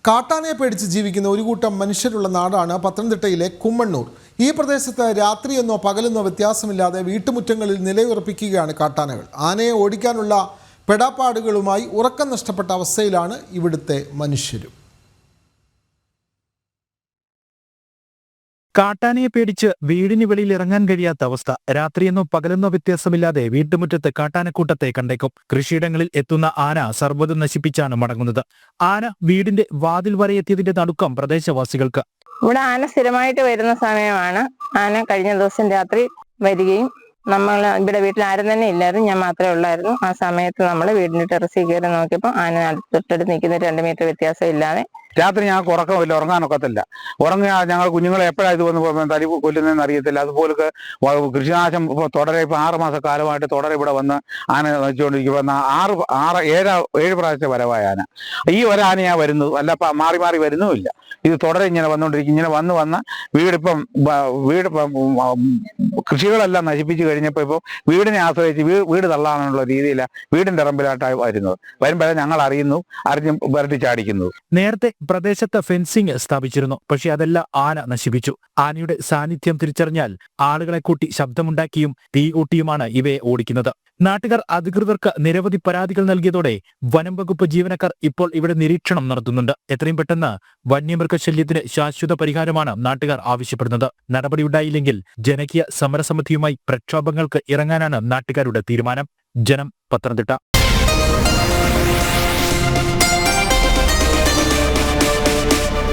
കാട്ടാനയെ പേടിച്ച് ജീവിക്കുന്ന ഒരു കൂട്ടം മനുഷ്യരുള്ള നാടാണ് പത്തനംതിട്ടയിലെ കുമ്മണ്ണൂർ. ഈ പ്രദേശത്ത് രാത്രിയെന്നോ പകലെന്നോ വ്യത്യാസമില്ലാതെ വീട്ടുമുറ്റങ്ങളിൽ നിലയുറപ്പിക്കുകയാണ് കാട്ടാനകൾ. ആനയെ ഓടിക്കാനുള്ള പെടാപ്പാടുകളുമായി ഉറക്കം നഷ്ടപ്പെട്ട അവസ്ഥയിലാണ് ഇവിടുത്തെ മനുഷ്യരും. കാട്ടാനയെ പേടിച്ച് വീടിന് വെളിയിൽ ഇറങ്ങാൻ കഴിയാത്ത അവസ്ഥ. രാത്രിയെന്നോ പകലെന്നോ വ്യത്യാസമില്ലാതെ വീട്ടുമുറ്റത്ത് കാട്ടാനക്കൂട്ടത്തെ കണ്ടേക്കും. കൃഷിയിടങ്ങളിൽ എത്തുന്ന ആന സർവ്വതും നശിപ്പിച്ചാണ് മടങ്ങുന്നത്. ആന വീടിന്റെ വാതിൽ വരെ എത്തിയതിന്റെ നടുക്കം പ്രദേശവാസികൾക്ക്. ഇവിടെ ആന സ്ഥിരമായിട്ട് വരുന്ന സമയമാണ്. ആന കഴിഞ്ഞ ദിവസം രാത്രി വരികയും നമ്മൾ ഇവിടെ വീട്ടിൽ ആരും തന്നെ ഇല്ലായിരുന്നു, ഞാൻ മാത്രമേ ഉള്ളായിരുന്നു. ആ സമയത്ത് നമ്മൾ വീടിന്റെ ടെറസിൽ കയറി നോക്കിയപ്പോൾ ആന തൊട്ടടുത്ത് നിൽക്കുന്ന 2 മീറ്റർ വ്യത്യാസം ഇല്ലാതെ. രാത്രി ഞങ്ങൾക്ക് ഉറക്കമില്ല, ഉറങ്ങാനൊക്കത്തില്ല. ഉറങ്ങുക ഞങ്ങൾ കുഞ്ഞുങ്ങളെ എപ്പോഴാണ് ഇത് വന്ന് തലി കൊല്ലുന്നതെന്ന് അറിയത്തില്ല. അതുപോലെ കൃഷിനാശം തുടരെ ഇപ്പം 6 മാസക്കാലമായിട്ട് തുടരെ ഇവിടെ വന്ന് ആന നശിച്ചുകൊണ്ടിരിക്കുമ്പോൾ 7 പ്രാവശ്യത്തെ വരവായ ആന. ഈ ഒരാനയാണ് വരുന്നത്, അല്ല മാറി മാറി വരുന്നുമില്ല. ഇത് തുടരെ ഇങ്ങനെ വന്നുകൊണ്ടിരിക്കും. ഇങ്ങനെ വന്ന് വീടിപ്പം കൃഷികളെല്ലാം നശിപ്പിച്ചു കഴിഞ്ഞപ്പോൾ ഇപ്പോൾ വീടിനെ ആശ്രയിച്ച് വീട് തള്ളാനുള്ള രീതിയിലാണ് വീടിന്റെ ഇറമ്പിലായിട്ടായി വരുമ്പോഴേ ഞങ്ങൾ അറിഞ്ഞ് വരട്ടി ചാടിക്കുന്നത്. നേരത്തെ പ്രദേശത്ത് ഫെൻസിംഗ് സ്ഥാപിച്ചിരുന്നു, പക്ഷെ അതെല്ലാം ആന നശിപ്പിച്ചു. ആനയുടെ സാന്നിധ്യം തിരിച്ചറിഞ്ഞാൽ ആളുകളെ കൂട്ടി ശബ്ദമുണ്ടാക്കിയും തീ ഊട്ടിയുമാണ് ഇവയെ ഓടിക്കുന്നത്. നാട്ടുകാർ അധികൃതർക്ക് നിരവധി പരാതികൾ നൽകിയതോടെ വനം വകുപ്പ് ജീവനക്കാർ ഇപ്പോൾ ഇവിടെ നിരീക്ഷണം നടത്തുന്നുണ്ട്. എത്രയും പെട്ടെന്ന് വന്യമൃഗശല്യത്തിന് ശാശ്വത പരിഹാരമാണ് നാട്ടുകാർ ആവശ്യപ്പെടുന്നത്. നടപടിയുണ്ടായില്ലെങ്കിൽ ജനകീയ സമരസമിതിയുമായി പ്രക്ഷോഭങ്ങൾക്ക് ഇറങ്ങാനാണ് നാട്ടുകാരുടെ തീരുമാനം. ജനം, പത്തനംതിട്ട.